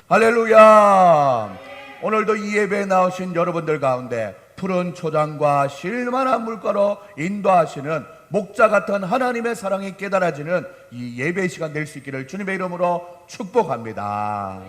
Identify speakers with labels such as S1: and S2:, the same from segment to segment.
S1: 할렐루야. 오늘도 이 예배에 나오신 여러분들 가운데 푸른 초장과 쉴만한 물가로 인도하시는 목자 같은 하나님의 사랑이 깨달아지는 이 예배 시간 될 수 있기를 주님의 이름으로 축복합니다.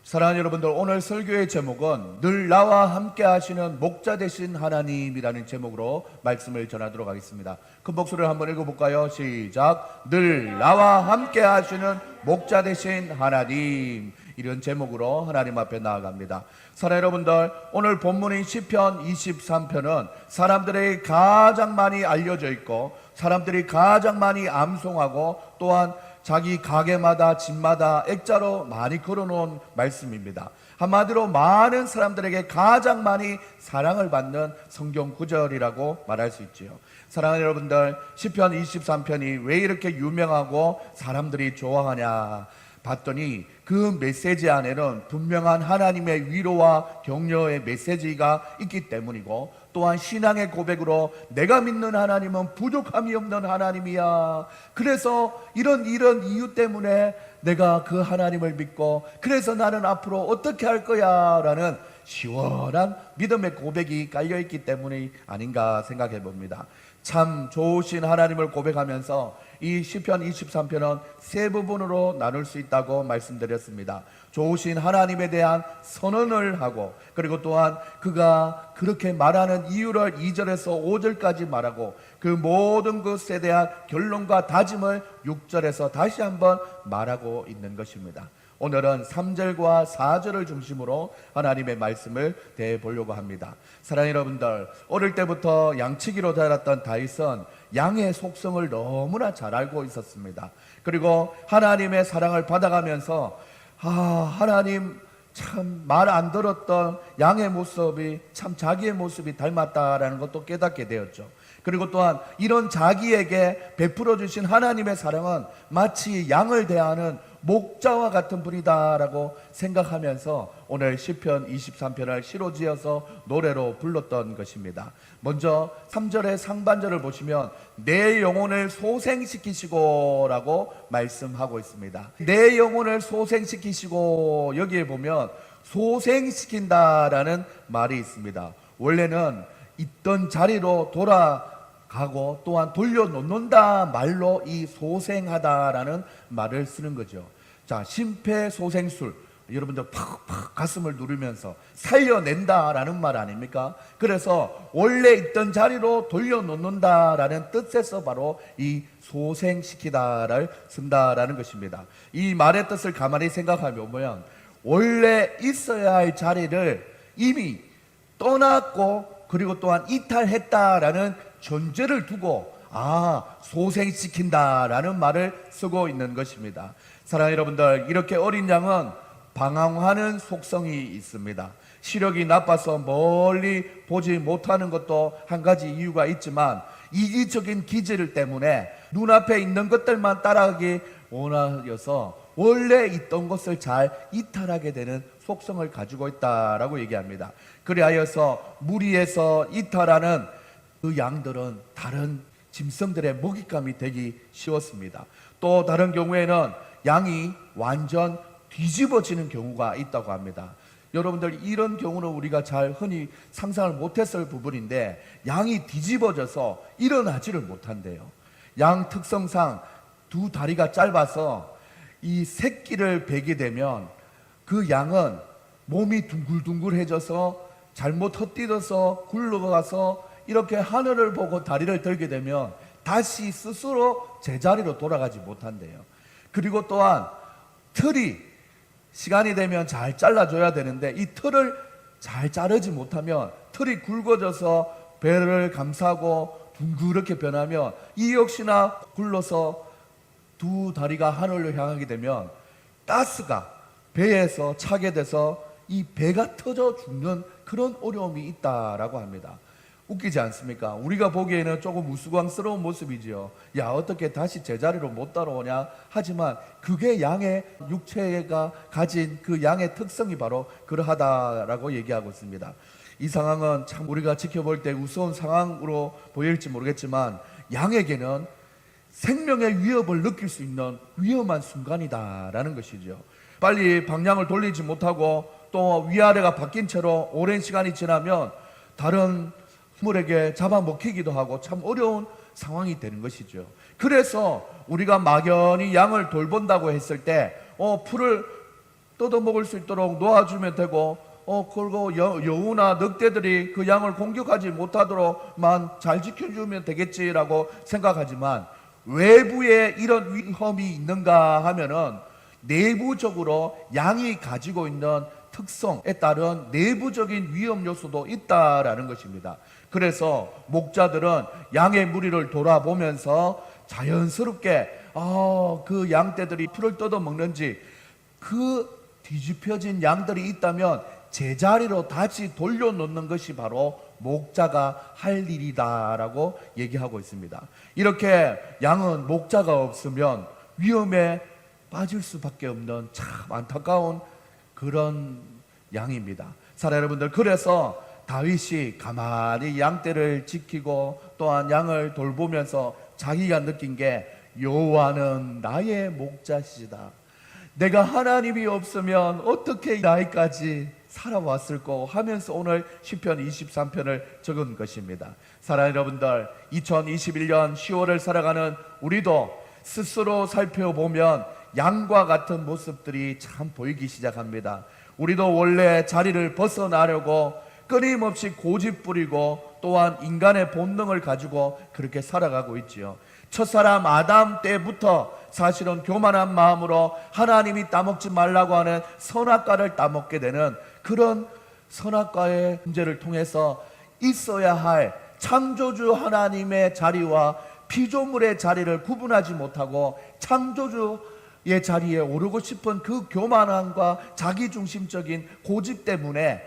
S1: 사랑하는 여러분들, 오늘 설교의 제목은 늘 나와 함께 하시는 목자 되신 하나님이라는 제목으로 말씀을 전하도록 하겠습니다. 큰 목소리를 한번 읽어볼까요? 시작. 늘 나와 함께 하시는 목자 되신 하나님, 이런 제목으로 하나님 앞에 나아갑니다. 사랑하는 여러분들, 오늘 본문인 시편 23편은 사람들에게 가장 많이 알려져 있고 사람들이 가장 많이 암송하고 또한 자기 가게마다 집마다 액자로 많이 걸어놓은 말씀입니다. 한마디로 많은 사람들에게 가장 많이 사랑을 받는 성경 구절이라고 말할 수 있지요. 사랑하는 여러분들, 시편 23편이 왜 이렇게 유명하고 사람들이 좋아하냐 봤더니 그 메시지 안에는 분명한 하나님의 위로와 격려의 메시지가 있기 때문이고, 또한 신앙의 고백으로 내가 믿는 하나님은 부족함이 없는 하나님이야, 그래서 이런 이유 때문에 내가 그 하나님을 믿고 그래서 나는 앞으로 어떻게 할 거야 라는 시원한 믿음의 고백이 깔려있기 때문이 아닌가 생각해 봅니다. 참 좋으신 하나님을 고백하면서 이 시편 23편은 세 부분으로 나눌 수 있다고 말씀드렸습니다. 좋으신 하나님에 대한 선언을 하고, 그리고 또한 그가 그렇게 말하는 이유를 2절에서 5절까지 말하고, 그 모든 것에 대한 결론과 다짐을 6절에서 다시 한번 말하고 있는 것입니다. 오늘은 3절과 4절을 중심으로 하나님의 말씀을 대해보려고 합니다. 사랑하는 여러분들, 어릴 때부터 양치기로 자랐던 다윗은 양의 속성을 너무나 잘 알고 있었습니다. 그리고 하나님의 사랑을 받아가면서 하나님 참 말 안 들었던 양의 모습이 참 자기의 모습이 닮았다라는 것도 깨닫게 되었죠. 그리고 또한 이런 자기에게 베풀어 주신 하나님의 사랑은 마치 양을 대하는 목자와 같은 분이다라고 생각하면서 오늘 시편 23편을 시로 지어서 노래로 불렀던 것입니다. 먼저 3절의 상반절을 보시면 내 영혼을 소생시키시고 라고 말씀하고 있습니다. 내 영혼을 소생시키시고, 여기에 보면 소생시킨다라는 말이 있습니다. 원래는 있던 자리로 돌아가고 또한 돌려놓는다 말로 이 소생하다라는 말을 쓰는 거죠. 자, 심폐소생술, 여러분들 팍팍 가슴을 누르면서 살려낸다라는 말 아닙니까? 그래서 원래 있던 자리로 돌려놓는다라는 뜻에서 바로 이 소생시키다를 쓴다라는 것입니다. 이 말의 뜻을 가만히 생각해 보면 원래 있어야 할 자리를 이미 떠났고 그리고 또한 이탈했다라는 전제를 두고 소생시킨다라는 말을 쓰고 있는 것입니다. 사랑하는 여러분들, 이렇게 어린 양은 방황하는 속성이 있습니다. 시력이 나빠서 멀리 보지 못하는 것도 한 가지 이유가 있지만, 이기적인 기질 때문에 눈앞에 있는 것들만 따라가기 원하여서 원래 있던 것을 잘 이탈하게 되는 속성을 가지고 있다라고 얘기합니다. 그리하여서 무리에서 이탈하는 그 양들은 다른 짐승들의 먹잇감이 되기 쉬웠습니다. 또 다른 경우에는 양이 완전 뒤집어지는 경우가 있다고 합니다. 여러분들, 이런 경우는 우리가 잘 흔히 상상을 못했을 부분인데, 양이 뒤집어져서 일어나지를 못한대요. 양 특성상 두 다리가 짧아서 이 새끼를 베게 되면 그 양은 몸이 둥글둥글해져서 잘못 헛디뎌서 굴러가서 이렇게 하늘을 보고 다리를 들게 되면 다시 스스로 제자리로 돌아가지 못한대요. 그리고 또한 틀이 시간이 되면 잘 잘라줘야 되는데, 이 틀을 잘 자르지 못하면 틀이 굵어져서 배를 감싸고 둥그렇게 변하면 이 역시나 굴러서 두 다리가 하늘로 향하게 되면 가스가 배에서 차게 돼서 이 배가 터져 죽는 그런 어려움이 있다라고 합니다. 웃기지 않습니까? 우리가 보기에는 조금 우스꽝스러운 모습이지요. 야, 어떻게 다시 제자리로 못 따라오냐 하지만 그게 양의 육체가 가진 그 양의 특성이 바로 그러하다라고 얘기하고 있습니다. 이 상황은 참 우리가 지켜볼 때 우스운 상황으로 보일지 모르겠지만, 양에게는 생명의 위협을 느낄 수 있는 위험한 순간이다라는 것이죠. 빨리 방향을 돌리지 못하고 또 위아래가 바뀐 채로 오랜 시간이 지나면 다른 물에게 잡아먹히기도 하고 참 어려운 상황이 되는 것이죠. 그래서 우리가 막연히 양을 돌본다고 했을 때 풀을 뜯어먹을 수 있도록 놓아주면 되고 그리고 여우나 늑대들이 그 양을 공격하지 못하도록만 잘 지켜주면 되겠지라고 생각하지만, 외부에 이런 위험이 있는가 하면은 내부적으로 양이 가지고 있는 특성에 따른 내부적인 위험 요소도 있다라는 것입니다. 그래서 목자들은 양의 무리를 돌아보면서 자연스럽게 그 양떼들이 풀을 뜯어 먹는지, 그 뒤집혀진 양들이 있다면 제자리로 다시 돌려놓는 것이 바로 목자가 할 일이다라고 얘기하고 있습니다. 이렇게 양은 목자가 없으면 위험에 빠질 수밖에 없는 참 안타까운 그런 양입니다. 사랑 여러분들, 그래서 다윗이 가만히 양떼를 지키고 또한 양을 돌보면서 자기가 느낀 게, 여호와는 나의 목자시다. 내가 하나님이 없으면 어떻게 나이까지 살아왔을까 하면서 오늘 시편 23편을 적은 것입니다. 사랑하는 여러분들, 2021년 10월을 살아가는 우리도 스스로 살펴보면 양과 같은 모습들이 참 보이기 시작합니다. 우리도 원래 자리를 벗어나려고 끊임없이 고집 부리고 또한 인간의 본능을 가지고 그렇게 살아가고 있지요. 첫사람 아담 때부터 사실은 교만한 마음으로 하나님이 따먹지 말라고 하는 선악과를 따먹게 되는 그런 선악과의 문제를 통해서 있어야 할 창조주 하나님의 자리와 피조물의 자리를 구분하지 못하고 창조주의 자리에 오르고 싶은 그 교만함과 자기중심적인 고집 때문에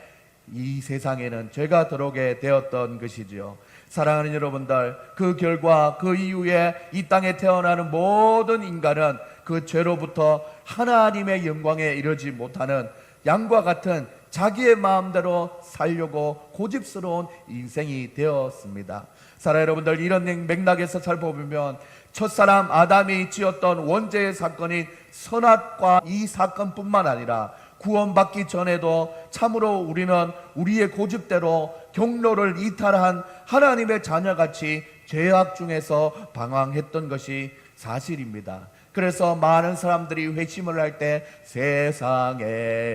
S1: 이 세상에는 죄가 들어오게 되었던 것이지요. 사랑하는 여러분들, 그 결과 그 이후에 이 땅에 태어나는 모든 인간은 그 죄로부터 하나님의 영광에 이르지 못하는 양과 같은 자기의 마음대로 살려고 고집스러운 인생이 되었습니다. 사랑하는 여러분들, 이런 맥락에서 살펴보면 첫사람 아담이 지었던 원죄의 사건인 선악과 이 사건뿐만 아니라 구원받기 전에도 참으로 우리는 우리의 고집대로 경로를 이탈한 하나님의 자녀같이 죄악 중에서 방황했던 것이 사실입니다. 그래서 많은 사람들이 회심을 할 때 세상에서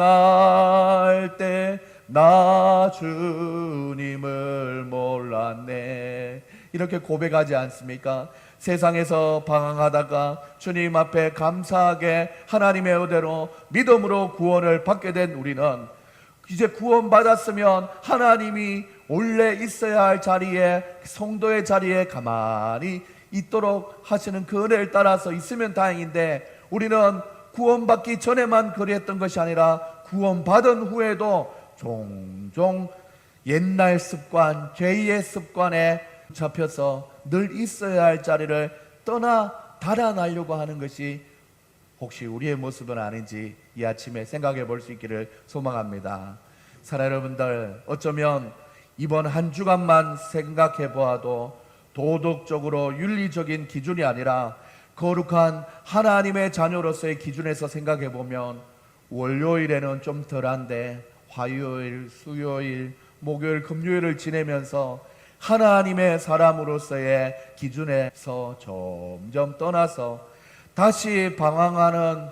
S1: 방황할 때 나 주님을 몰랐네, 이렇게 고백하지 않습니까? 세상에서 방황하다가 주님 앞에 감사하게 하나님의 은혜로 믿음으로 구원을 받게 된 우리는 이제 구원받았으면 하나님이 원래 있어야 할 자리에, 성도의 자리에 가만히 있도록 하시는 그 은혜를 따라서 있으면 다행인데, 우리는 구원받기 전에만 그랬던 것이 아니라 구원받은 후에도 종종 옛날 습관, 죄의 습관에 잡혀서 늘 있어야 할 자리를 떠나 달아나려고 하는 것이 혹시 우리의 모습은 아닌지 이 아침에 생각해 볼 수 있기를 소망합니다. 사랑하는 여러분들, 어쩌면 이번 한 주간만 생각해 보아도 도덕적으로 윤리적인 기준이 아니라 거룩한 하나님의 자녀로서의 기준에서 생각해 보면 월요일에는 좀 덜한데 화요일, 수요일, 목요일, 금요일을 지내면서 하나님의 사람으로서의 기준에서 점점 떠나서 다시 방황하는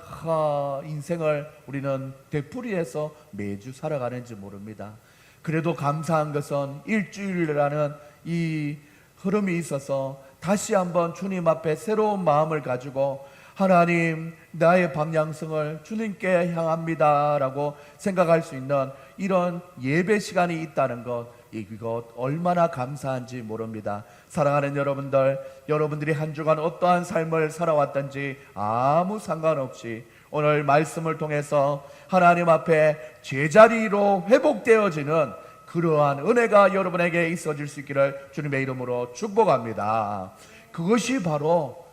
S1: 인생을 우리는 되풀이해서 매주 살아가는지 모릅니다. 그래도 감사한 것은 일주일이라는 이 흐름이 있어서 다시 한번 주님 앞에 새로운 마음을 가지고 하나님, 나의 방향성을 주님께 향합니다 라고 생각할 수 있는 이런 예배 시간이 있다는 것, 이것 얼마나 감사한지 모릅니다. 사랑하는 여러분들, 여러분들이 한 주간 어떠한 삶을 살아왔던지 아무 상관없이 오늘 말씀을 통해서 하나님 앞에 제자리로 회복되어지는 그러한 은혜가 여러분에게 있어질 수 있기를 주님의 이름으로 축복합니다. 그것이 바로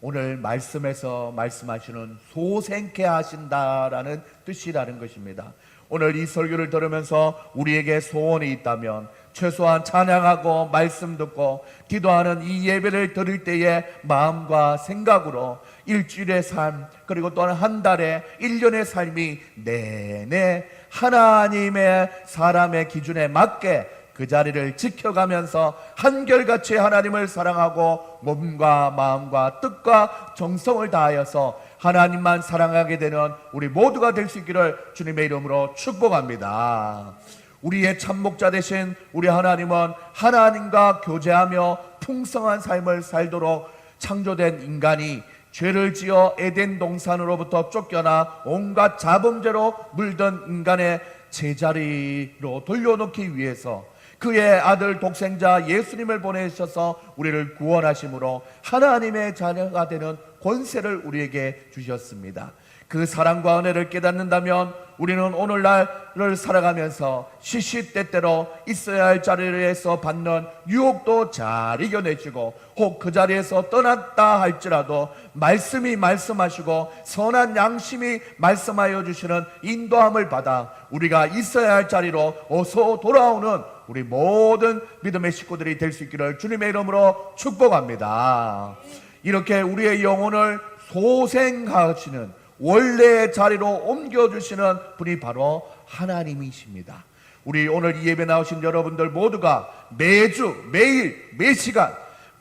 S1: 오늘 말씀에서 말씀하시는 소생케 하신다라는 뜻이라는 것입니다. 오늘 이 설교를 들으면서 우리에게 소원이 있다면 최소한 찬양하고 말씀 듣고 기도하는 이 예배를 드릴 때의 마음과 생각으로 일주일의 삶, 그리고 또한 한 달에 1년의 삶이 내내 하나님의 사람의 기준에 맞게 그 자리를 지켜가면서 한결같이 하나님을 사랑하고 몸과 마음과 뜻과 정성을 다하여서 하나님만 사랑하게 되는 우리 모두가 될 수 있기를 주님의 이름으로 축복합니다. 우리의 참목자 되신 우리 하나님은 하나님과 교제하며 풍성한 삶을 살도록 창조된 인간이 죄를 지어 에덴 동산으로부터 쫓겨나 온갖 자범죄로 물든 인간의 제자리로 돌려놓기 위해서 그의 아들 독생자 예수님을 보내셔서 우리를 구원하심으로 하나님의 자녀가 되는 권세를 우리에게 주셨습니다. 그 사랑과 은혜를 깨닫는다면 우리는 오늘날을 살아가면서 시시때때로 있어야 할 자리에서 받는 유혹도 잘 이겨내시고, 혹 그 자리에서 떠났다 할지라도 말씀이 말씀하시고 선한 양심이 말씀하여 주시는 인도함을 받아 우리가 있어야 할 자리로 어서 돌아오는 우리 모든 믿음의 식구들이 될 수 있기를 주님의 이름으로 축복합니다. 이렇게 우리의 영혼을 소생하시는 원래의 자리로 옮겨주시는 분이 바로 하나님이십니다. 우리 오늘 이 예배 나오신 여러분들 모두가 매주 매일 매시간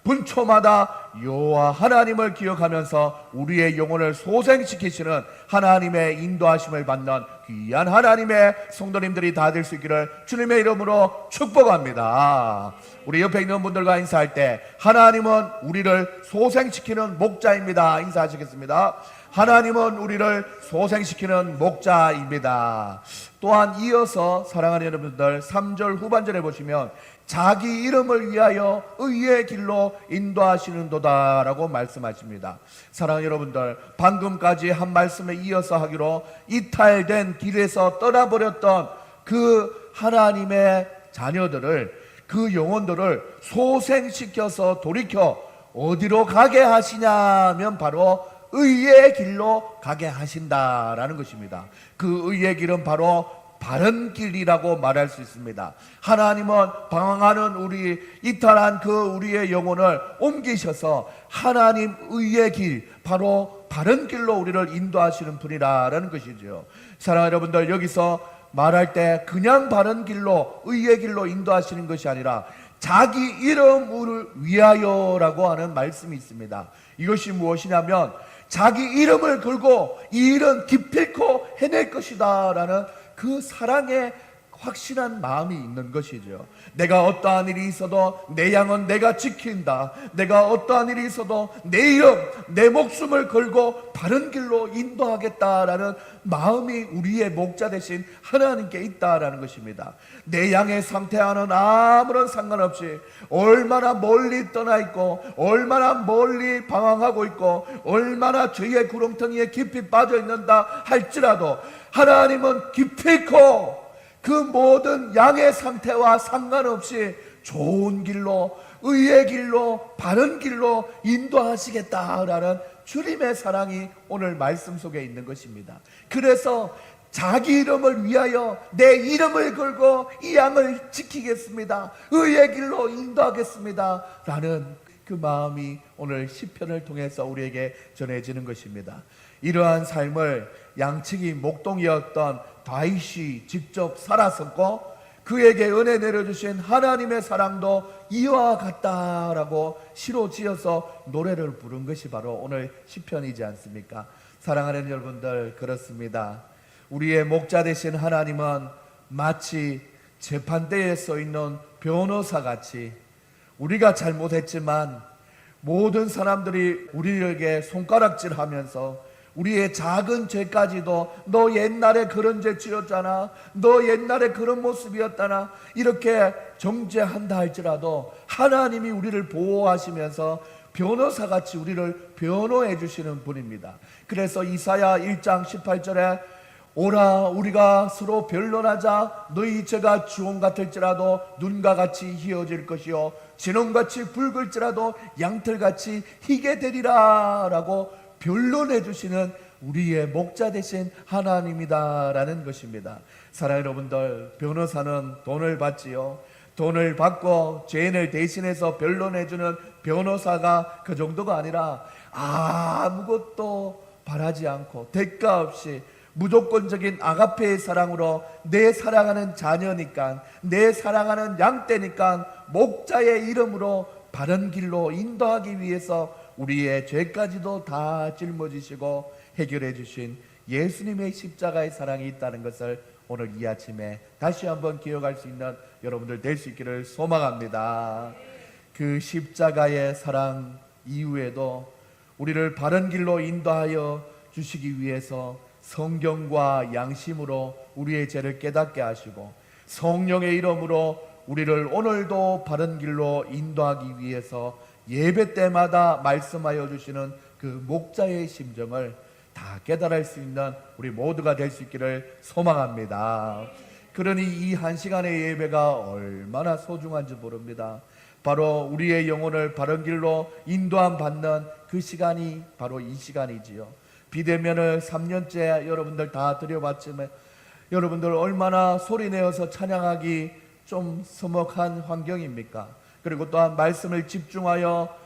S1: 분초마다 여호와 하나님을 기억하면서 우리의 영혼을 소생시키시는 하나님의 인도하심을 받는 귀한 하나님의 성도님들이 다 될 수 있기를 주님의 이름으로 축복합니다. 우리 옆에 있는 분들과 인사할 때 하나님은 우리를 소생시키는 목자입니다. 인사하시겠습니다. 하나님은 우리를 소생시키는 목자입니다. 또한 이어서 사랑하는 여러분들 3절 후반절에 보시면 자기 이름을 위하여 의의 길로 인도하시는도다 라고 말씀하십니다. 사랑하는 여러분들, 방금까지 한 말씀에 이어서 하기로 이탈된 길에서 떠나버렸던 그 하나님의 자녀들을, 그 영혼들을 소생시켜서 돌이켜 어디로 가게 하시냐면 바로 의의 길로 가게 하신다라는 것입니다. 그 의의 길은 바로 바른 길이라고 말할 수 있습니다. 하나님은 방황하는 우리, 이탈한 그 우리의 영혼을 옮기셔서 하나님 의의 길, 바로 바른 길로 우리를 인도하시는 분이라는 것이죠. 사랑하는 여러분들, 여기서 말할 때 그냥 바른 길로, 의의 길로 인도하시는 것이 아니라 자기 이름을 위하여라고 하는 말씀이 있습니다. 이것이 무엇이냐면 자기 이름을 걸고 이 일은 기필코 해낼 것이다 라는 그 사랑의 확신한 마음이 있는 것이죠. 내가 어떠한 일이 있어도 내 양은 내가 지킨다. 내가 어떠한 일이 있어도 내 이름, 내 목숨을 걸고 바른 길로 인도하겠다라는 마음이 우리의 목자 되신 하나님께 있다라는 것입니다. 내 양의 상태와는 아무런 상관없이 얼마나 멀리 떠나 있고 얼마나 멀리 방황하고 있고 얼마나 죄의 구렁텅이에 깊이 빠져 있는다 할지라도 하나님은 기필코 그 모든 양의 상태와 상관없이 좋은 길로, 의의 길로, 바른 길로 인도하시겠다라는 주님의 사랑이 오늘 말씀 속에 있는 것입니다. 그래서 자기 이름을 위하여 내 이름을 걸고 이 양을 지키겠습니다, 의의 길로 인도하겠습니다 라는 그 마음이 오늘 시편을 통해서 우리에게 전해지는 것입니다. 이러한 삶을 양측이 목동이었던 다윗이 직접 살았었고 그에게 은혜 내려주신 하나님의 사랑도 이와 같다라고 시로 지어서 노래를 부른 것이 바로 오늘 시편이지 않습니까? 사랑하는 여러분들, 그렇습니다. 우리의 목자 되신 하나님은 마치 재판대에 서 있는 변호사같이 우리가 잘못했지만 모든 사람들이 우리에게 손가락질하면서 우리의 작은 죄까지도 너 옛날에 그런 죄 지었잖아, 너 옛날에 그런 모습이었다나 이렇게 정죄한다 할지라도 하나님이 우리를 보호하시면서 변호사같이 우리를 변호해 주시는 분입니다. 그래서 이사야 1장 18절에 오라 우리가 서로 변론하자, 너희 죄가 주홍 같을지라도 눈과 같이 희어질 것이요 진홍같이 붉을지라도 양털같이 희게 되리라 라고 변론해 주시는 우리의 목자 되신 하나님이다 라는 것입니다. 사랑하는 여러분들, 변호사는 돈을 받지요. 돈을 받고 죄인을 대신해서 변론해주는 변호사가 그 정도가 아니라 아무것도 바라지 않고 대가 없이 무조건적인 아가페의 사랑으로 내 사랑하는 자녀니까, 내 사랑하는 양떼니까 목자의 이름으로 바른 길로 인도하기 위해서 우리의 죄까지도 다 짊어지시고 해결해 주신 예수님의 십자가의 사랑이 있다는 것을 오늘 이 아침에 다시 한번 기억할 수 있는 여러분들 될 수 있기를 소망합니다. 그 십자가의 사랑 이후에도 우리를 바른 길로 인도하여 주시기 위해서 성경과 양심으로 우리의 죄를 깨닫게 하시고 성령의 이름으로 우리를 오늘도 바른 길로 인도하기 위해서 예배 때마다 말씀하여 주시는 그 목자의 심정을 다 깨달을 수 있는 우리 모두가 될 수 있기를 소망합니다. 그러니 이 한 시간의 예배가 얼마나 소중한지 모릅니다. 바로 우리의 영혼을 바른 길로 인도함 받는 그 시간이 바로 이 시간이지요. 비대면을 3년째 여러분들 다 드려봤지만 여러분들 얼마나 소리내어서 찬양하기 좀 서먹한 환경입니까? 그리고 또한 말씀을 집중하여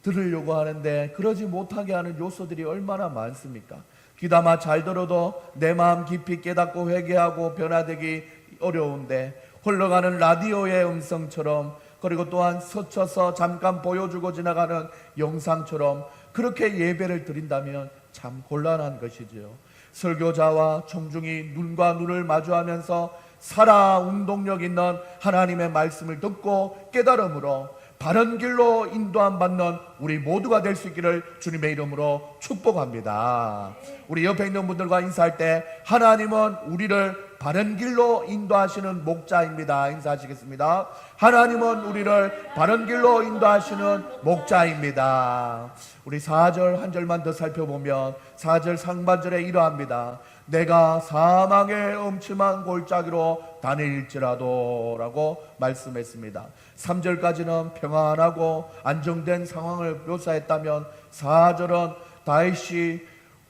S1: 들으려고 하는데 그러지 못하게 하는 요소들이 얼마나 많습니까? 귀담아 잘 들어도 내 마음 깊이 깨닫고 회개하고 변화되기 어려운데 흘러가는 라디오의 음성처럼, 그리고 또한 스쳐서 잠깐 보여주고 지나가는 영상처럼 그렇게 예배를 드린다면 참 곤란한 것이지요. 설교자와 청중이 눈과 눈을 마주하면서 살아 운동력 있는 하나님의 말씀을 듣고 깨달음으로 바른 길로 인도함 받는 우리 모두가 될 수 있기를 주님의 이름으로 축복합니다. 우리 옆에 있는 분들과 인사할 때 하나님은 우리를 바른 길로 인도하시는 목자입니다. 인사하시겠습니다. 하나님은 우리를 바른 길로 인도하시는 목자입니다. 우리 4절 한 절만 더 살펴보면 4절 상반절에 이러합니다. 내가 사망의 음침한 골짜기로 다닐지라도 라고 말씀했습니다. 3절까지는 평안하고 안정된 상황을 묘사했다면 4절은 다윗이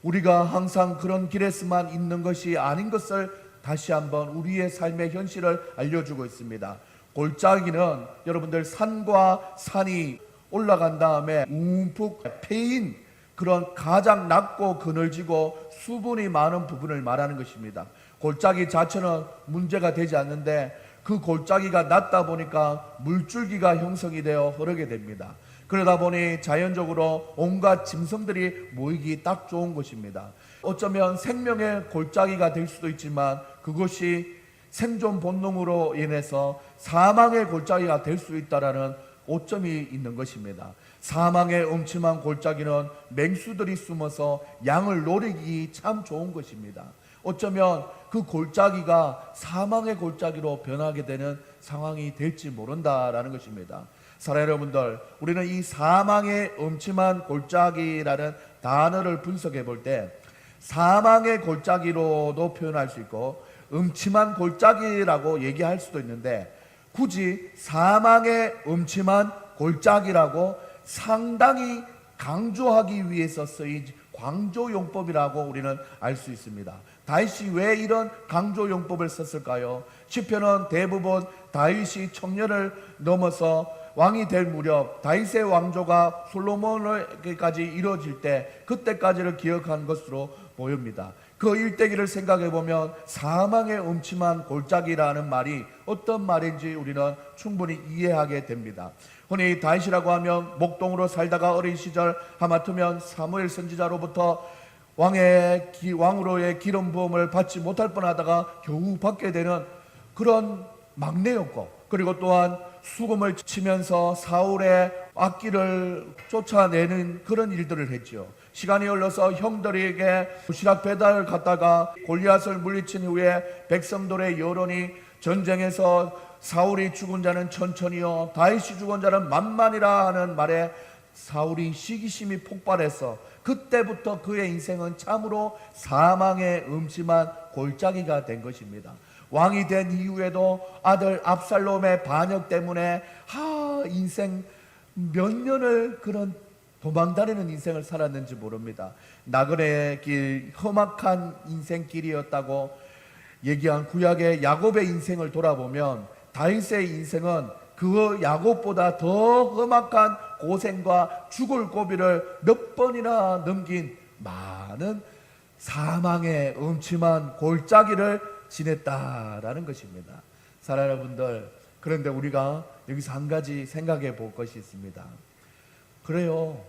S1: 우리가 항상 그런 길에서만 있는 것이 아닌 것을 다시 한번 우리의 삶의 현실을 알려주고 있습니다. 골짜기는 여러분들 산과 산이 올라간 다음에 움푹 패인 그런 가장 낮고 그늘지고 수분이 많은 부분을 말하는 것입니다. 골짜기 자체는 문제가 되지 않는데 그 골짜기가 낮다 보니까 물줄기가 형성이 되어 흐르게 됩니다. 그러다 보니 자연적으로 온갖 짐승들이 모이기 딱 좋은 것입니다. 어쩌면 생명의 골짜기가 될 수도 있지만 그것이 생존 본능으로 인해서 사망의 골짜기가 될 수 있다라는 오점이 있는 것입니다. 사망의 음침한 골짜기는 맹수들이 숨어서 양을 노리기 참 좋은 것입니다. 어쩌면 그 골짜기가 사망의 골짜기로 변하게 되는 상황이 될지 모른다라는 것입니다. 사랑하는 여러분들, 우리는 이 사망의 음침한 골짜기라는 단어를 분석해 볼 때 사망의 골짜기로도 표현할 수 있고 음침한 골짜기라고 얘기할 수도 있는데 굳이 사망의 음침한 골짜기라고 상당히 강조하기 위해서 쓰인 강조용법이라고 우리는 알 수 있습니다. 다윗이 왜 이런 강조용법을 썼을까요? 시편은 대부분 다윗이 청년을 넘어서 왕이 될 무렵 다윗의 왕조가 솔로몬에게까지 이루어질 때 그때까지를 기억한 것으로 보입니다. 그 일대기를 생각해 보면 사망의 음침한 골짜기라는 말이 어떤 말인지 우리는 충분히 이해하게 됩니다. 흔히 다윗이라고 하면 목동으로 살다가 어린 시절 하마터면 사무엘 선지자로부터 왕으로의 기름 부음을 받지 못할 뻔하다가 겨우 받게 되는 그런 막내였고, 그리고 또한 수금을 치면서 사울의 악기를 쫓아내는 그런 일들을 했지요. 시간이 흘러서 형들에게 도시락 배달을 갔다가 골리앗을 물리친 후에 백성들의 여론이 전쟁에서 사울이 죽은 자는 천천히요 다윗이 죽은 자는 만만이라 하는 말에 사울이 시기심이 폭발해서 그때부터 그의 인생은 참으로 사망의 음침한 골짜기가 된 것입니다. 왕이 된 이후에도 아들 압살롬의 반역 때문에 인생 몇 년을 그런 도망다니는 인생을 살았는지 모릅니다. 나그네의 길, 험악한 인생길이었다고 얘기한 구약의 야곱의 인생을 돌아보면 다윗의 인생은 그 야곱보다 더 험악한 고생과 죽을 고비를 몇 번이나 넘긴 많은 사망의 음침한 골짜기를 지냈다라는 것입니다. 사랑하는 여러분들, 그런데 우리가 여기서 한 가지 생각해 볼 것이 있습니다. 그래요,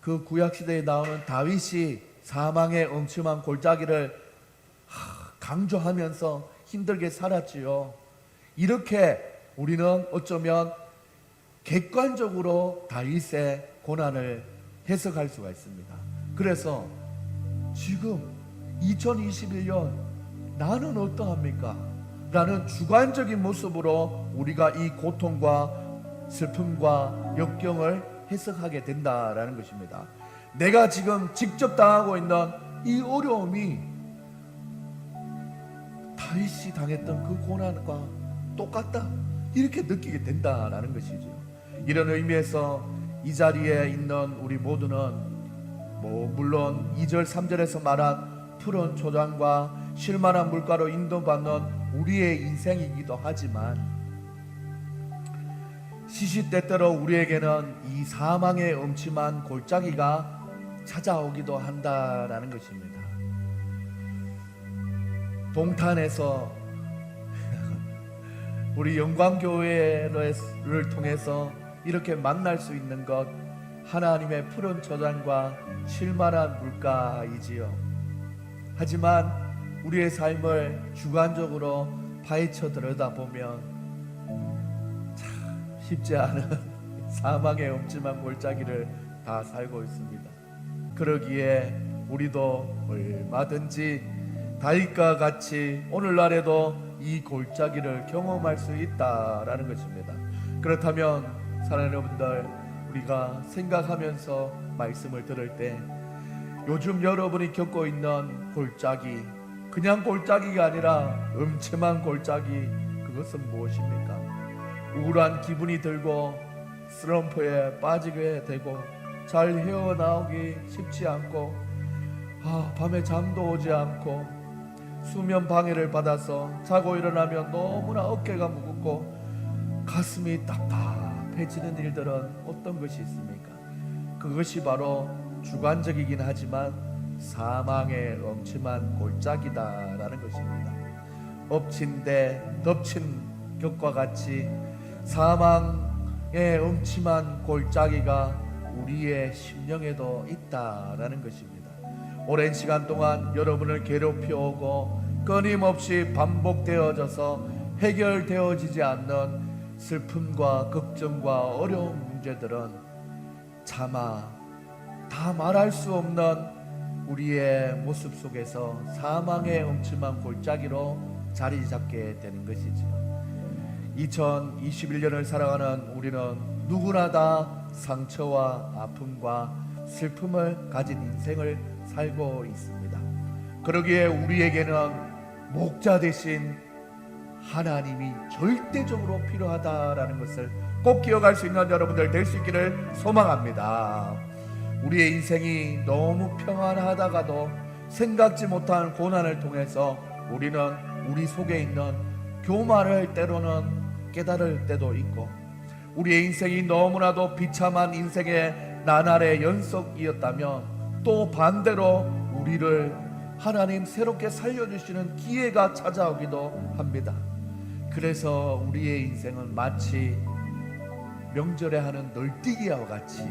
S1: 그 구약시대에 나오는 다윗이 사망의 음침한 골짜기를 강조하면서 힘들게 살았지요. 이렇게 우리는 어쩌면 객관적으로 다윗의 고난을 해석할 수가 있습니다. 그래서 지금 2021년 나는 어떠합니까? 라는 주관적인 모습으로 우리가 이 고통과 슬픔과 역경을 해석하게 된다라는 것입니다. 내가 지금 직접 당하고 있는 이 어려움이 다윗이 당했던 그 고난과 똑같다, 이렇게 느끼게 된다라는 것이죠. 이런 의미에서 이 자리에 있는 우리 모두는 물론 2절 3절에서 말한 푸른 초장과 쉴만한 물가로 인도받는 우리의 인생이기도 하지만 시시때때로 우리에게는 이 사망의 음침한 골짜기가 찾아오기도 한다라는 것입니다. 동탄에서 우리 영광교회를 통해서 이렇게 만날 수 있는 것, 하나님의 푸른 초장과 쉴만한 물가이지요. 하지만 우리의 삶을 주관적으로 파헤쳐 들여다보면 참 쉽지 않은 사망의 음침한 골짜기를 다 살고 있습니다. 그러기에 우리도 얼마든지 다윗과 같이 오늘날에도 이 골짜기를 경험할 수 있다라는 것입니다. 그렇다면 사랑하는 여러분들, 우리가 생각하면서 말씀을 들을 때 요즘 여러분이 겪고 있는 골짜기, 그냥 골짜기가 아니라 음침한 골짜기, 그것은 무엇입니까? 우울한 기분이 들고 슬럼프에 빠지게 되고 잘 헤어나오기 쉽지 않고 밤에 잠도 오지 않고 수면 방해를 받아서 자고 일어나면 너무나 어깨가 무겁고 가슴이 답답해지는 일들은 어떤 것이 있습니까? 그것이 바로 주관적이긴 하지만 사망의 음침한 골짜기다라는 것입니다. 엎친 데 덮친 격과 같이 사망의 음침한 골짜기가 우리의 심령에도 있다라는 것입니다. 오랜 시간 동안 여러분을 괴롭혀오고 끊임없이 반복되어져서 해결되어지지 않는 슬픔과 걱정과 어려운 문제들은 차마 다 말할 수 없는 우리의 모습 속에서 사망의 음침한 골짜기로 자리 잡게 되는 것이죠. 2021년을 살아가는 우리는 누구나 다 상처와 아픔과 슬픔을 가진 인생을 살고 있습니다. 그러기에 우리에게는 목자 대신 하나님이 절대적으로 필요하다라는 것을 꼭 기억할 수 있는 여러분들 될 수 있기를 소망합니다. 우리의 인생이 너무 평안하다가도 생각지 못한 고난을 통해서 우리는 우리 속에 있는 교만을 때로는 깨달을 때도 있고, 우리의 인생이 너무나도 비참한 인생의 나날의 연속이었다면 또 반대로 우리를 하나님 새롭게 살려주시는 기회가 찾아오기도 합니다. 그래서 우리의 인생은 마치 명절에 하는 널뛰기와 같이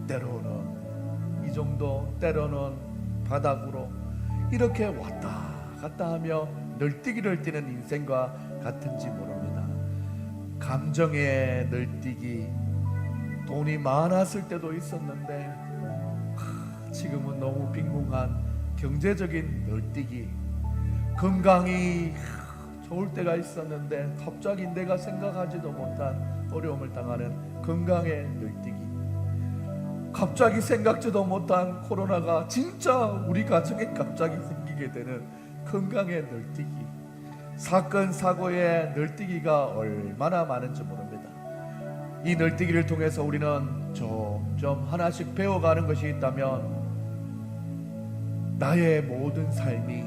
S1: 때로는 이 정도, 때로는 바닥으로 이렇게 왔다 갔다 하며 널뛰기를 뛰는 인생과 같은지 모릅니다. 감정의 널뛰기, 돈이 많았을 때도 있었는데 지금은 너무 빈궁한 경제적인 널뛰기, 건강이 좋을 때가 있었는데 갑자기 내가 생각하지도 못한 어려움을 당하는 건강의 널뛰기, 갑자기 생각지도 못한 코로나가 진짜 우리 가정에 갑자기 생기게 되는 건강의 널뛰기, 사건 사고의 널뛰기가 얼마나 많은지 모릅니다. 이 널뛰기를 통해서 우리는 점점 하나씩 배워가는 것이 있다면 나의 모든 삶이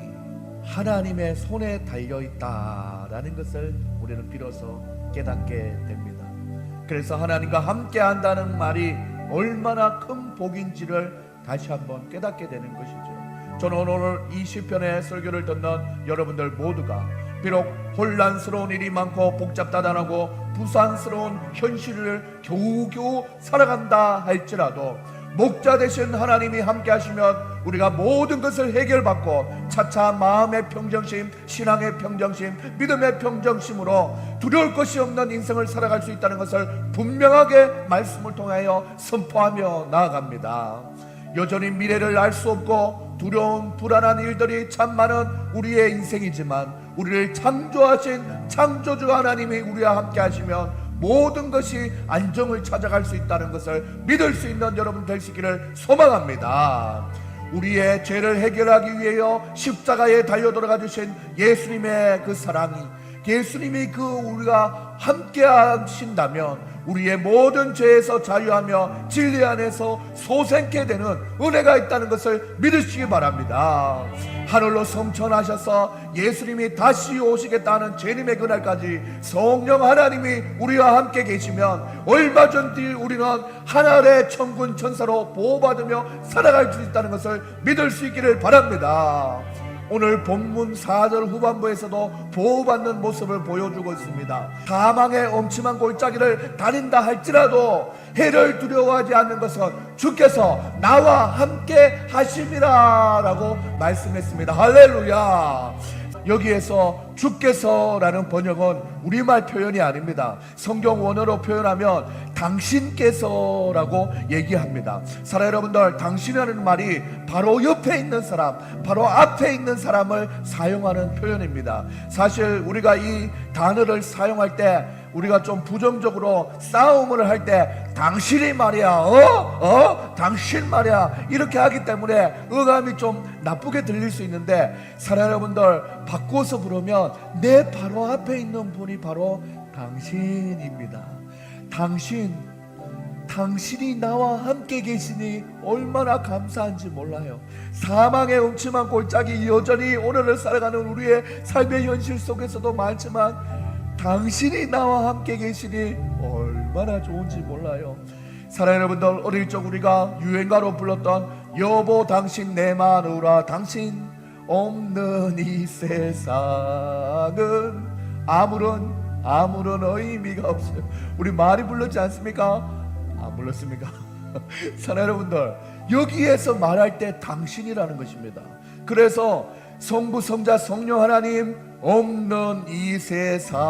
S1: 하나님의 손에 달려 있다라는 것을 우리는 비로소 깨닫게 됩니다. 그래서 하나님과 함께 한다는 말이 얼마나 큰 복인지를 다시 한번 깨닫게 되는 것이죠. 저는 오늘 이 시편의 설교를 듣는 여러분들 모두가 비록 혼란스러운 일이 많고 복잡다단하고 부산스러운 현실을 겨우겨우 살아간다 할지라도 목자 되신 하나님이 함께 하시면 우리가 모든 것을 해결받고 차차 마음의 평정심, 신앙의 평정심, 믿음의 평정심으로 두려울 것이 없는 인생을 살아갈 수 있다는 것을 분명하게 말씀을 통하여 선포하며 나아갑니다. 여전히 미래를 알 수 없고 두려운 불안한 일들이 참 많은 우리의 인생이지만 우리를 창조하신 창조주 하나님이 우리와 함께 하시면 모든 것이 안정을 찾아갈 수 있다는 것을 믿을 수 있는 여러분 되시기를 소망합니다. 우리의 죄를 해결하기 위하여 십자가에 달려 돌아가 주신 예수님의 그 사랑이, 예수님이 우리가 함께 하신다면 우리의 모든 죄에서 자유하며 진리 안에서 소생케 되는 은혜가 있다는 것을 믿으시기 바랍니다. 하늘로 성천하셔서 예수님이 다시 오시겠다는 재림의 그날까지 성령 하나님이 우리와 함께 계시면 얼마 전 뒤 우리는 하늘의 천군 천사로 보호받으며 살아갈 수 있다는 것을 믿을 수 있기를 바랍니다. 오늘 본문 4절 후반부에서도 보호받는 모습을 보여주고 있습니다. 사망의 엄침한 골짜기를 다닌다 할지라도 해를 두려워하지 않는 것은 주께서 나와 함께 하심이라 라고 말씀했습니다. 할렐루야. 여기에서 주께서라는 번역은 우리말 표현이 아닙니다. 성경 원어로 표현하면 당신께서라고 얘기합니다. 사랑 여러분들, 당신이라는 말이 바로 옆에 있는 사람, 바로 앞에 있는 사람을 사용하는 표현입니다. 사실 우리가 이 단어를 사용할 때 우리가 좀 부정적으로 싸움을 할 때 당신이 말이야, 당신 말이야 이렇게 하기 때문에 어감이 좀 나쁘게 들릴 수 있는데, 사랑 여러분들, 바꿔서 부르면 내 바로 앞에 있는 분이 바로 당신입니다. 당신이 나와 함께 계시니 얼마나 감사한지 몰라요. 사망의 음침한 골짜기 여전히 오늘을 살아가는 우리의 삶의 현실 속에서도 많지만 당신이 나와 함께 계시니 얼마나 좋은지 몰라요. 사랑하는 여러분들, 어릴 적 우리가 유행가로 불렀던 여보 당신 내 마누라 당신 없는 이 세상은 아무런 의미가 없어요. 우리 많이 불렀지 않습니까? 안 불렀습니까? 사랑하는 여러분들, 여기에서 말할 때 당신이라는 것입니다. 그래서 성부 성자 성령 하나님 없는 이 세상은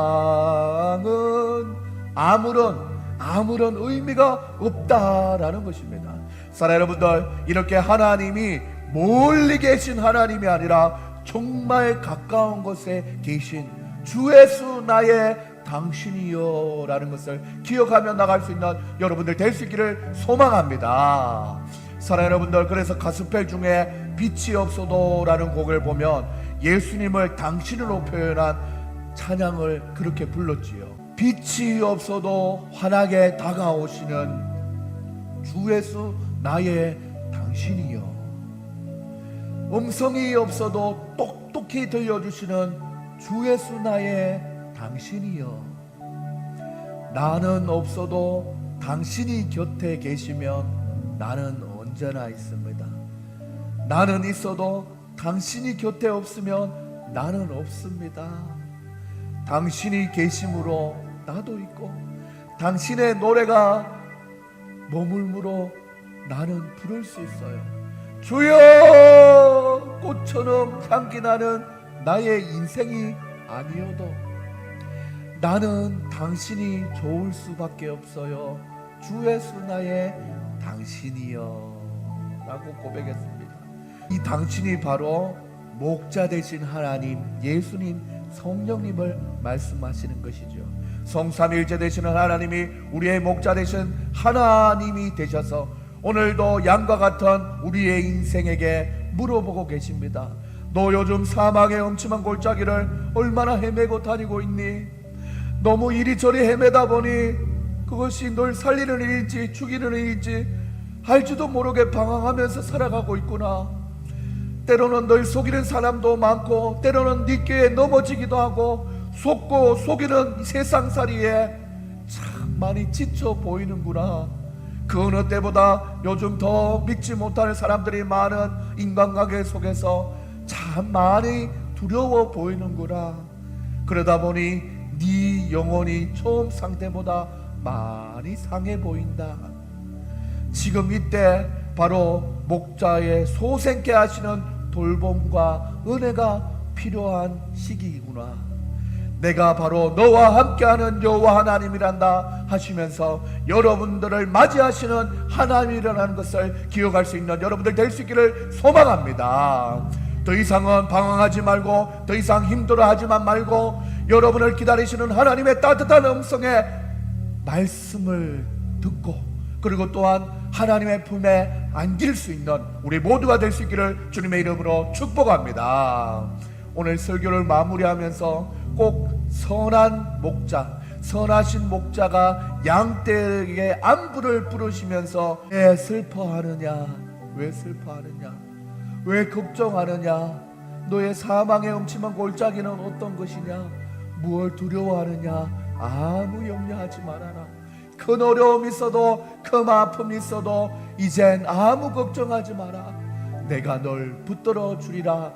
S1: 아무런 의미가 없다라는 것입니다. 사랑하는 여러분들, 이렇게 하나님이 멀리 계신 하나님이 아니라 정말 가까운 곳에 계신 주 예수 나의 당신이요 라는 것을 기억하며 나갈 수 있는 여러분들 될 수 있기를 소망합니다. 사랑하는 여러분들, 그래서 가스펠 중에 빛이 없어도 라는 곡을 보면 예수님을 당신으로 표현한 찬양을 그렇게 불렀지요. 빛이 없어도 환하게 다가오시는 주 예수 나의 당신이요, 음성이 없어도 똑똑히 들려주시는 주 예수 나의 당신이요, 나는 없어도 당신이 곁에 계시면 나는 언제나 있습니다. 나는 있어도 당신이 곁에 없으면 나는 없습니다. 당신이 계심으로 나도 있고 당신의 노래가 머물므로 나는 부를 수 있어요. 주여, 꽃처럼 향기 나는 나의 인생이 아니어도 나는 당신이 좋을 수밖에 없어요. 주 예수 나의 당신이여 라고 고백했습니다. 이 당신이 바로 목자 되신 하나님, 예수님, 성령님을 말씀하시는 것이죠. 성삼일체 되시는 하나님이 우리의 목자 되신 하나님이 되셔서 오늘도 양과 같은 우리의 인생에게 물어보고 계십니다. 너 요즘 사망의 엄침한 골짜기를 얼마나 헤매고 다니고 있니? 너무 이리저리 헤매다 보니 그것이 널 살리는 일인지 죽이는 일인지 알지도 모르게 방황하면서 살아가고 있구나. 때로는 널 속이는 사람도 많고, 때로는 네 꾀에 넘어지기도 하고, 속고 속이는 세상살이에 참 많이 지쳐 보이는구나. 그 어느 때보다 요즘 더 믿지 못하는 사람들이 많은 인간관계 속에서 참 많이 두려워 보이는구나. 그러다 보니 네 영혼이 처음 상태보다 많이 상해 보인다. 지금 이때 바로 목자의 소생케 하시는 돌봄과 은혜가 필요한 시기이구나. 내가 바로 너와 함께하는 여호와 하나님이란다 하시면서 여러분들을 맞이하시는 하나님이라는 것을 기억할 수 있는 여러분들 될 수 있기를 소망합니다. 더 이상은 방황하지 말고, 더 이상 힘들어하지만 말고, 여러분을 기다리시는 하나님의 따뜻한 음성에 말씀을 듣고, 그리고 또한 하나님의 품에 안길 수 있는 우리 모두가 될 수 있기를 주님의 이름으로 축복합니다. 오늘 설교를 마무리하면서 꼭 선한 목자, 선하신 목자가 양떼에게 안부를 부르시면서 왜 슬퍼하느냐, 왜 슬퍼하느냐, 왜 걱정하느냐, 너의 사망의 음침한 골짜기는 어떤 것이냐, 무엇을 두려워하느냐, 아무 염려하지 말아라. 큰 어려움이 있어도, 큰 아픔이 있어도 이젠 아무 걱정하지 마라. 내가 널 붙들어 주리라.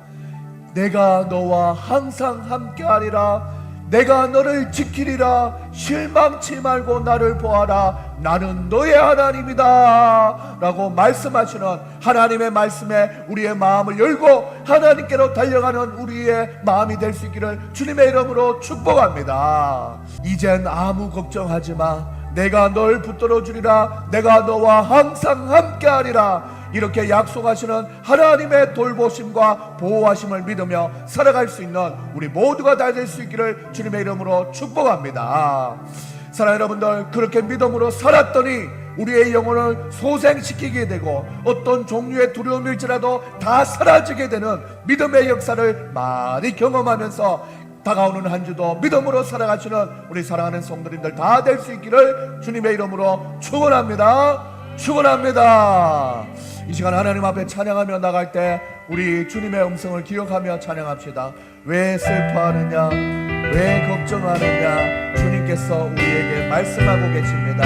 S1: 내가 너와 항상 함께하리라. 내가 너를 지키리라. 실망치 말고 나를 보아라. 나는 너의 하나님이다 라고 말씀하시는 하나님의 말씀에 우리의 마음을 열고 하나님께로 달려가는 우리의 마음이 될 수 있기를 주님의 이름으로 축복합니다. 이젠 아무 걱정하지 마. 내가 널 붙들어 주리라. 내가 너와 항상 함께하리라. 이렇게 약속하시는 하나님의 돌보심과 보호하심을 믿으며 살아갈 수 있는 우리 모두가 다 될 수 있기를 주님의 이름으로 축복합니다. 사랑하는 여러분들, 그렇게 믿음으로 살았더니 우리의 영혼을 소생시키게 되고 어떤 종류의 두려움일지라도 다 사라지게 되는 믿음의 역사를 많이 경험하면서 다가오는 한 주도 믿음으로 살아가시는 우리 사랑하는 성도님들 다 될 수 있기를 주님의 이름으로 축원합니다. 축원합니다. 이 시간 하나님 앞에 찬양하며 나갈 때 우리 주님의 음성을 기억하며 찬양합시다. 왜 슬퍼하느냐, 왜 걱정하느냐, 주님께서 우리에게 말씀하고 계십니다.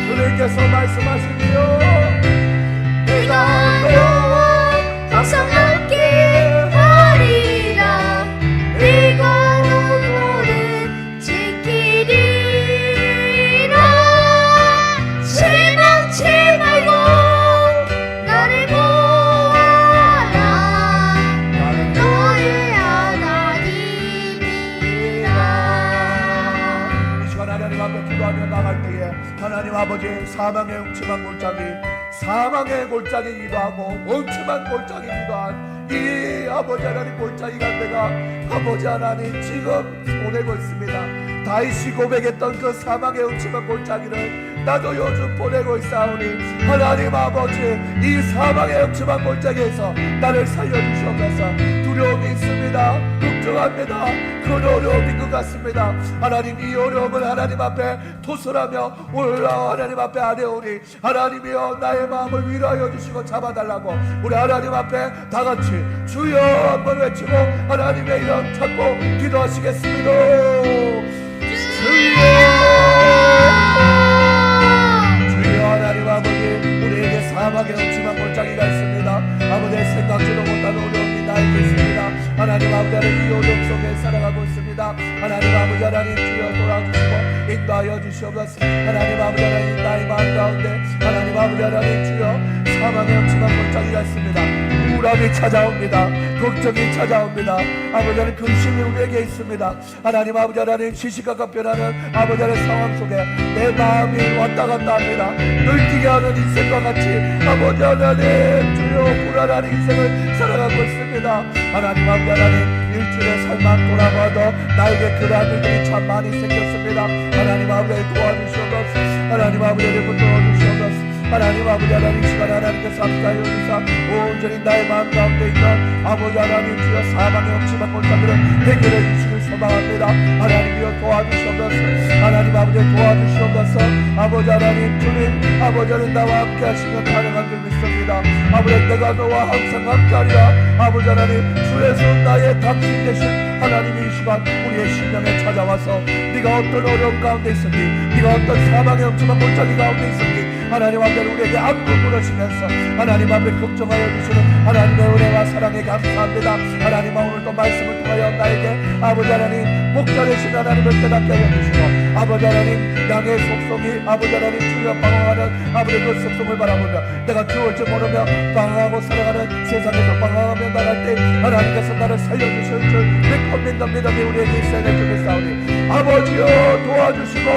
S1: 주님께서 말씀하시기로
S2: 내가 너와 항상 함께 하리라. 내가 너를 지키리라. 실망치 말고 나를 보아라. 나는 너의 하나님이라.
S1: 이 시간 하나님 앞에 기도하며 나갈 때에 하나님 아버지, 사망의 음침한 골짜기, 사망의 골짜기이기도 하고 음침한 골짜기이기도 한 이 아버지 하나님 골짜기 가운데가 아버지 하나님 지금 보내고 있습니다. 다윗이 고백했던 그 사망의 음침한 골짜기를 나도 요즘 보내고 있사오니 하나님 아버지, 이 사망의 음침한 골짜기에서 나를 살려주시옵소서. 두려움이 있습니다. 걱정합니다. 큰 어려움인 것 같습니다. 하나님, 이 어려움을 하나님 앞에 토설하며 올라와 하나님 앞에 아뢰오니 하나님이여 나의 마음을 위로하여 주시고 잡아달라고 우리 하나님 앞에 다같이 주여 한번 외치고 하나님의 이름 찾고 기도하시겠습니다. 주여, 주여. 하나님 아버지, 우리에게 사막에 없지만 골짜기가 있습니다. 아버지의 생각지도 못한 어려움이 나에게 있습니다. 하나님 아버지 하나님 이 어려움 속에 살아가고 있습니다. 하나님 아버지 하나님 주여 돌아주시고 인도하여 주시옵소서. 하나님 아버지 하나님 나의 마음 가운데 하나님 아버지 하나님 주여 사막에 없지만 골짜기가 있습니다. 우울함이 찾아옵니다. 걱정이 찾아옵니다. 아버지 하나님 근심이 우리에게 있습니다. 하나님 아버지 하나님 시시각각 변하는 아버지 하나님 상황 속에 내 마음이 왔다 갔다 합니다. 널뛰게 하는 인생과 같이 아버지 하나님 주여 불안한 인생을 살아가고 있습니다. 하나님 아버지 하나님 일주일의 삶만 돌아봐도 나에게 그러한 일들이 참 많이 생겼습니다. 하나님 아버지 도와주시옵소서. 하나님 아버지 도와주시옵소서. 하나님 아버지 하나님 시간 하나님께서 함께하여 주사 온전히 나의 마음 가운데 있는 아버지 하나님 주여 사망의 없지만 골짜기를 해결해 주시길 소망합니다. 하나님이여 도와주시옵소서. 하나님 아버지 도와주시옵소서. 아버지 하나님 주님 아버지 하나님 나와 함께 하시면 가능한 줄 믿습니다. 아버지 내가 너와 항상 함께하리라. 아버지 하나님 주에서 나의 당신 되신 하나님이 이 시간 우리의 심령에 찾아와서 네가 어떤 어려움 가운데 있었니, 네가 어떤 사망의 없지만 골짜기 가운데 있었니, 하나님 앞에 우리에게 안부 물으시면서 하나님 앞에 걱정하여 주시는 하나님의 은혜와 사랑에 감사합니다. 하나님 오늘도 말씀을 통하여 나에게 아버지 하나님 목자 되신 하나님을 깨닫게 하여 주시고 아버지 하나님 양의 속성이 아버지 하나님 주여 방황하는 아버지 그 속성을 바라보며 내가 죽을 줄 모르며 방황하고 살아가는 세상에서 방황하며 나갈 때 하나님께서 나를 살려주실 줄 믿고 믿음이 우리에게 있어야 될 줄 믿사오니 아버지여 도와주시고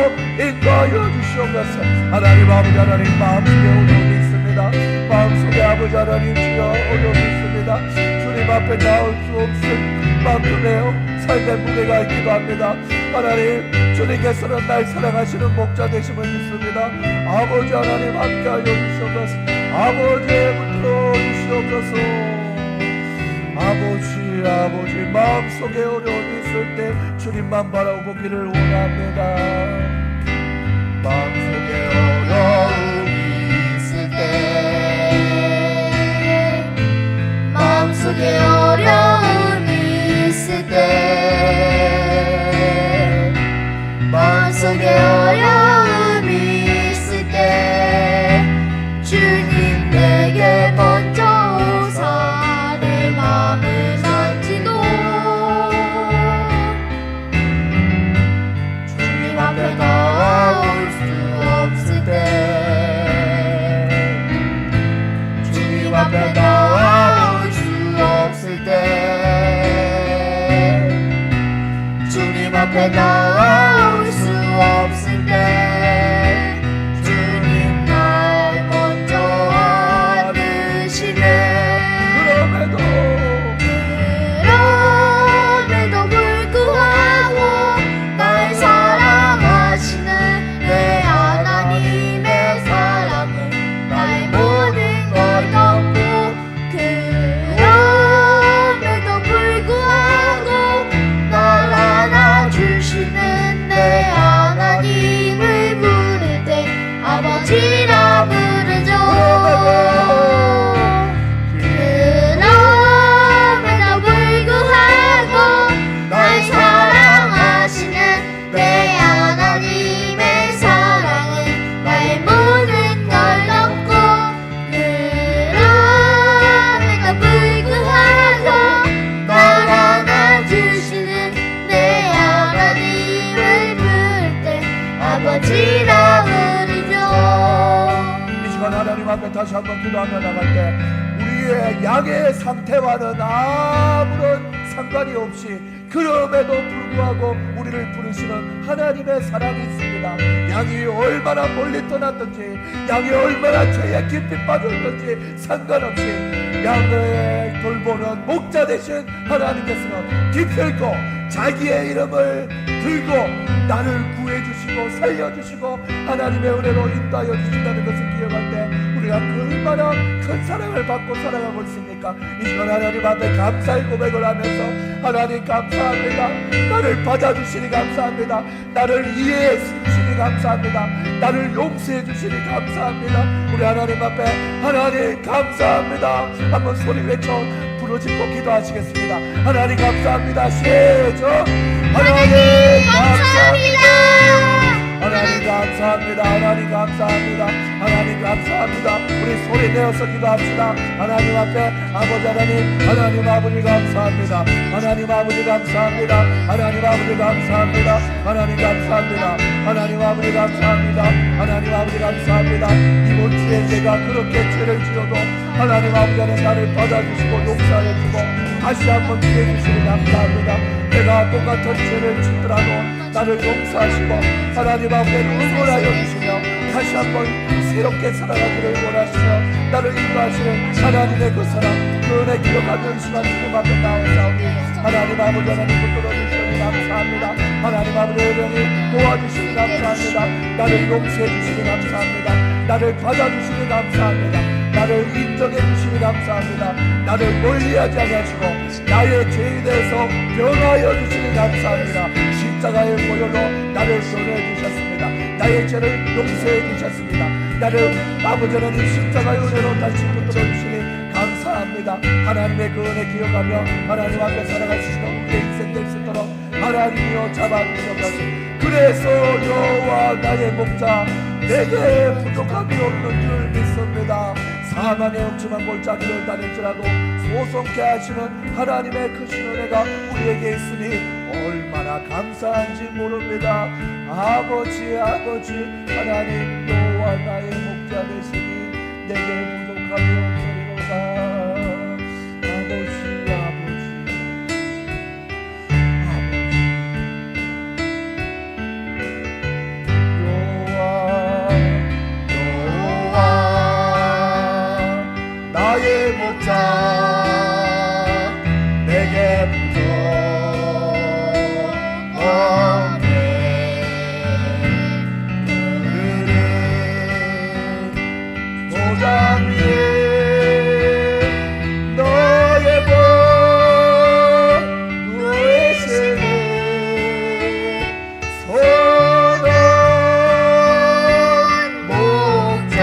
S1: 인도하여 주시옵소서. 하나님 아버지 하나님 마음속에 어려움이 있습니다. 마음속에 아버지 하나님 주여 어려움이 있습니다. 주님 앞에 나올 수 없을 만큼의 삶의 무게가 있기도 합니다. 하나님 주님께서는 날 사랑하시는 목자 되심을 믿습니다. 아버지 하나님 함께하여 주시옵소서. 아버지부터 주시옵소서. 아버지 마음속에 어려움이 있을 때 주님만 바라보기를 원합니다. 마음속에 어려움이 있을 때
S2: 마음속에 어려움이 있을 때 마음속에 어려움이 있을 때 주님 내게 먼저 오사 내 마음을 만지도 주님 앞에 나올 수 없을 때 주님 앞에 나올 수 없을 때 주님 앞에 나올 수 없을 때 주님 날 먼저 안으시네. 그럼에도 불구하고 날 사랑하시는 내 하나님의 사랑은 나의 모든 걸 덮고 그럼에도 불구하고 날 안아주시는 내 하나님을 부를 때 아버지라 부르죠. 그럼에도 불구하고 날 사랑하시는 내 하나님의 사랑은 나의 모든 걸 덮고 그럼에도 불구하고 날 안아주시는 내 하나님을 부를 때 아버지라 부르죠.
S1: 이 시간 하나님 앞에 다시 한번 기도하며 나갈 때 우리의 양의 상태와는 아무런 상관이 없이 그럼에도 불구하고 우리를 부르시는 하나님의 사랑이 있습니다. 양이 얼마나 멀리 떠났든지 양이 얼마나 죄에 깊이 빠졌든지 상관없이 양을 돌보는 목자 되신 하나님께서는 기필코 자기의 이름을 들고 나를 구해주시고 살려주시고 하나님의 은혜로 인도하여 주신다는 것을 기억할 때 우리가 얼마나 큰 사랑을 받고 살아가고 있습니까? 이 시간 하나님 앞에 감사의 고백을 하면서 하나님 감사합니다. 나를 받아주시니 감사합니다. 나를 이해해 주시니 감사합니다. 나를 용서해 주시니 감사합니다. 우리 하나님 앞에 하나님 감사합니다 한번 소리 외쳐 부르짖고 기도하시겠습니다. 하나님 감사합니다. 시작. 하나님 감사합니다. 하나님 감사합니다. 하나님 감사합니다. 하나님 감사합니다. 우리 소리 내어서 기도합시다. 하나님 앞에 아버지 하나님 아버지 감사합니다. 하나님 아버지 감사합니다. 하나님 아버지 감사합니다. 하나님 감사합니다. 하나님 아버지 감사합니다. 하나님 아버지 감사합니다. 이번 주에 내가 그렇게 죄를 지어도 하나님 아버지 나를 받아주시고 용서해주고 다시 한번 기회 주시니 감사합니다. 내가 똑같은 죄를 짓더라도 나를 용서하시고 하나님 앞에 응원하여 주시며 다시 한번 새롭게 살아가기를 원하시며 나를 인도하시는 하나님의 그 사랑 그 은혜 기억하며 이 시간 주님 앞에 나아오니 하나님 아버지 하나님 붙들어 주시니 감사합니다. 하나님 아버지 여전히 도와주시니 감사합니다. 나를 용서해 주시니 감사합니다. 나를 받아주시니 감사합니다. 나를 인정해 주시니 감사합니다. 나를 멀리하지 않으시고 나의 죄에 대해서 변화하여 주시니 감사합니다. 십자가의 보혈로 나를 변호해 주셨습니다. 나의 죄를 용서해 주셨습니다. 나를 아버지 하나님 십자가의 은혜로 다시 붙들어 주시니 감사합니다. 하나님의 그 은혜 기억하며 하나님 앞에 살아갈 수 있는 우리의 인생 될 수 있도록 하나님이여 잡아주셔서 그래서 여호와 나의 목자 내게 부족함이 없는 줄 믿습니다. 사망의 없지만 골짜기를 다닐지라도 소송케 하시는 하나님의 크신 은혜가 우리에게 있으니 얼마나 감사한지 모릅니다. 아버지 하나님 여호와 나의 목자 되시니 내게 부족함이 없으리로다. 내게 부족함이 도장 위에 너의 복 구하시니 선한 목자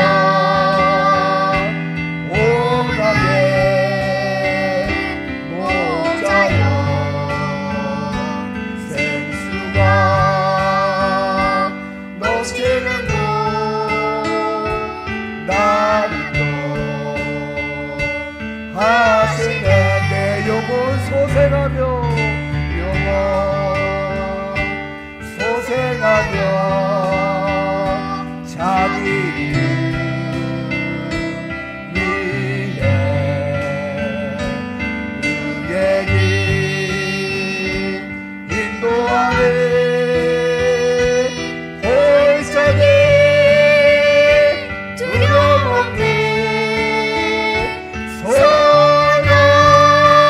S1: 소생하며 자기 위해 그의 길 인도하네. 벌써내 두려움 없네. 선한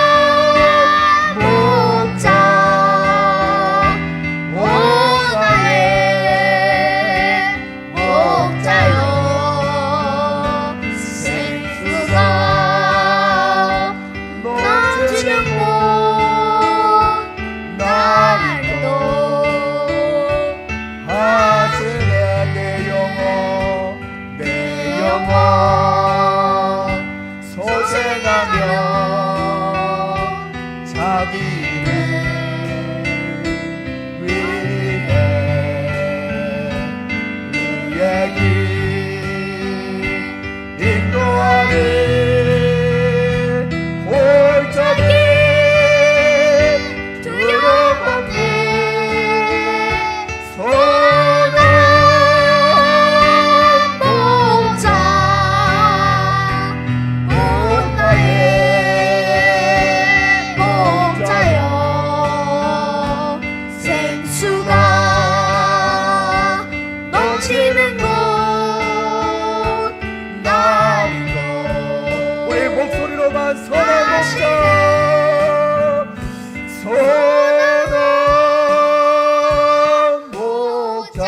S1: 목자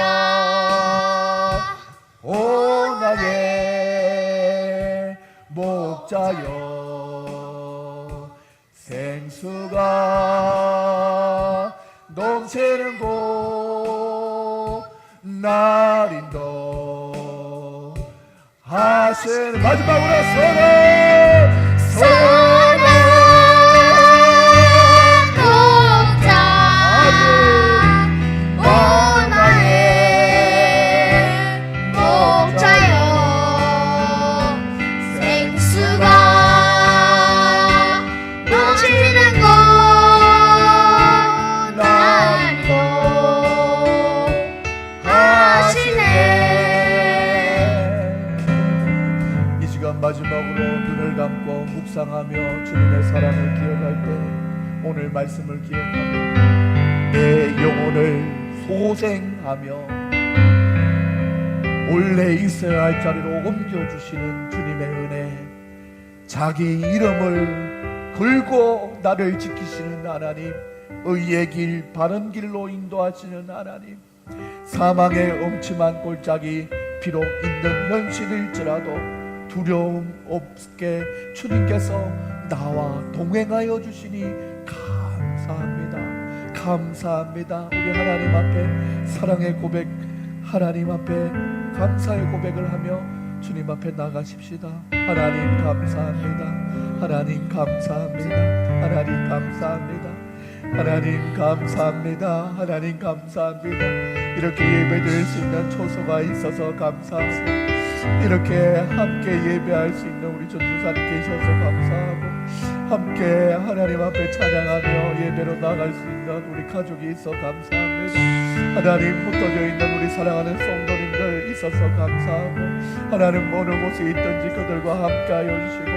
S1: 목자여 생수가 넘치는 곳 날인도 하신 마지막으로 선한 목자 오 나의 묵상하며 주님의 사랑을 기억할 때 오늘 말씀을 기억하며 내 영혼을 소생하며 원래 있어야 할 자리로 옮겨주시는 주님의 은혜, 자기 이름을 걸고 나를 지키시는 하나님, 의의 길 바른 길로 인도하시는 하나님, 사망의 음침한 골짜기 비록 있는 현실일지라도 두려움 없게 주님께서 나와 동행하여 주시니 감사합니다. 감사합니다. 우리 하나님 앞에 사랑의 고백, 하나님 앞에 감사의 고백을 하며 주님 앞에 나가십시다. 하나님 감사합니다. 하나님 감사합니다. 하나님 감사합니다. 하나님 감사합니다. 하나님 감사합니다. 이렇게 예배드릴 수 있는 초소가 있어서 감사합니다. 이렇게 함께 예배할 수 있는 우리 전도사님 계셔서 감사하고, 함께 하나님 앞에 찬양하며 예배로 나갈 수 있는 우리 가족이 있어 감사합니다. 하나님 흩어져 있는 우리 사랑하는 성도님들 있어서 감사하고, 하나님 어느 곳에 있든지 그들과 함께하여 주시고,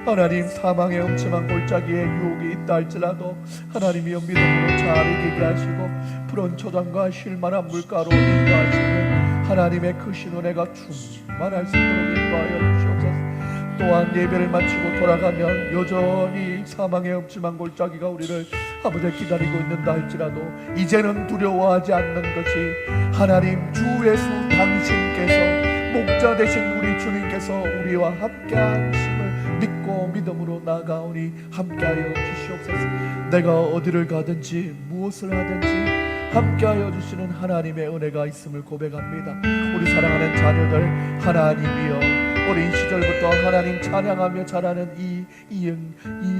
S1: 하나님 사망의 음침한 골짜기에 유혹이 있다 할지라도 하나님이 믿음으로 잘 이기게 하시고 푸른 초장과 쉴만한 물가로 인도하시는 하나님의 크신 은혜가 충만할 수 있도록 인도하여 주시옵소서. 또한 예배를 마치고 돌아가면 여전히 사망의 음침한 골짜기가 우리를 아버지 기다리고 있는다 할지라도 이제는 두려워하지 않는 것이 하나님 주 예수 당신께서 목자 되신 우리 주님께서 우리와 함께하심을 믿고 믿음으로 나아가오니 함께하여 주시옵소서. 내가 어디를 가든지 무엇을 하든지 함께하여 주시는 하나님의 은혜가 있음을 고백합니다. 우리 사랑하는 자녀들, 하나님이여 어린 시절부터 하나님 찬양하며 자라는 이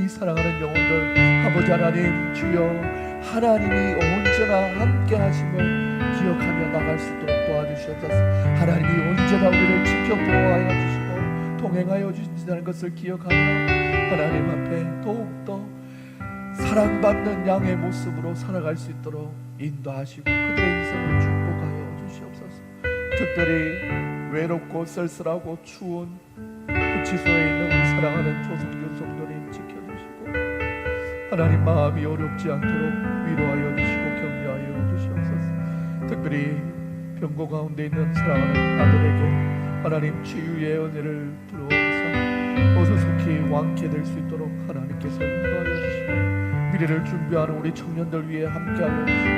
S1: 사랑하는 영혼들, 아버지 하나님 주여 하나님이 언제나 함께 하심을 기억하며 나갈 수 있도록 도와주시옵소서. 하나님이 언제나 우리를 지켜보아하여 주시고 동행하여 주신다는 것을 기억하며 하나님 앞에 더욱더 사랑받는 양의 모습으로 살아갈 수 있도록 인도하시고 그들의 인생을 축복하여 주시옵소서. 특별히 외롭고 쓸쓸하고 추운 구치소에 있는 우리 사랑하는 조성규 성도님 지켜주시고 하나님 마음이 어렵지 않도록 위로하여 주시고 격려하여 주시옵소서. 특별히 병고 가운데 있는 사랑하는 아들에게 하나님 치유의 은혜를 부어서 어서 속히 완쾌될 수 있도록 하나님께서 인도하여 주시고 미래를 준비하는 우리 청년들 위해 함께하여 주시고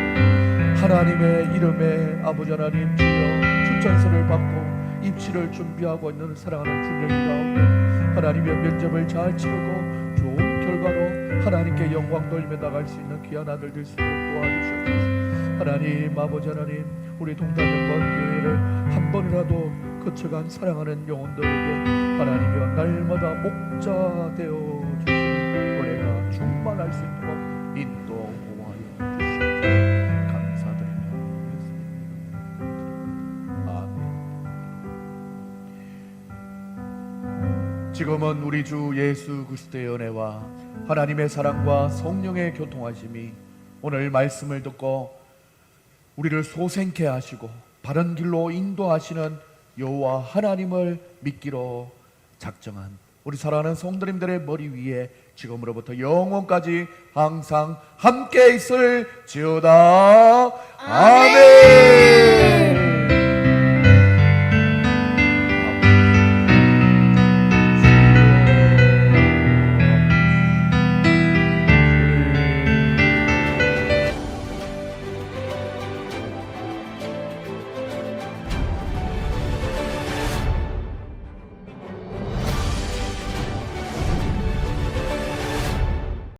S1: 하나님의 이름에 아버지 하나님 주여 추천서를 받고 입시를 준비하고 있는 사랑하는 군령이 가운데 하나님의 면접을 잘 치르고 좋은 결과로 하나님께 영광 돌리며 나갈 수 있는 귀한 아들 될 수 있도록 도와주셔서 하나님 아버지 하나님 우리 동단연관 교회를 한 번이라도 거쳐간 사랑하는 영혼들에게 하나님이여 날마다 목자 되어 주시는 은혜가 충만할 수 있도록 인도하여 주시옵소서. 감사드리며 아멘. 지금은 우리 주 예수 그리스도의 은혜와 하나님의 사랑과 성령의 교통하심이 오늘 말씀을 듣고 우리를 소생케 하시고 바른 길로 인도하시는 여호와 하나님을 믿기로 작정한 우리 사랑하는 성도님들의 머리 위에 지금으로부터 영원까지 항상 함께 있을지어다. 아멘.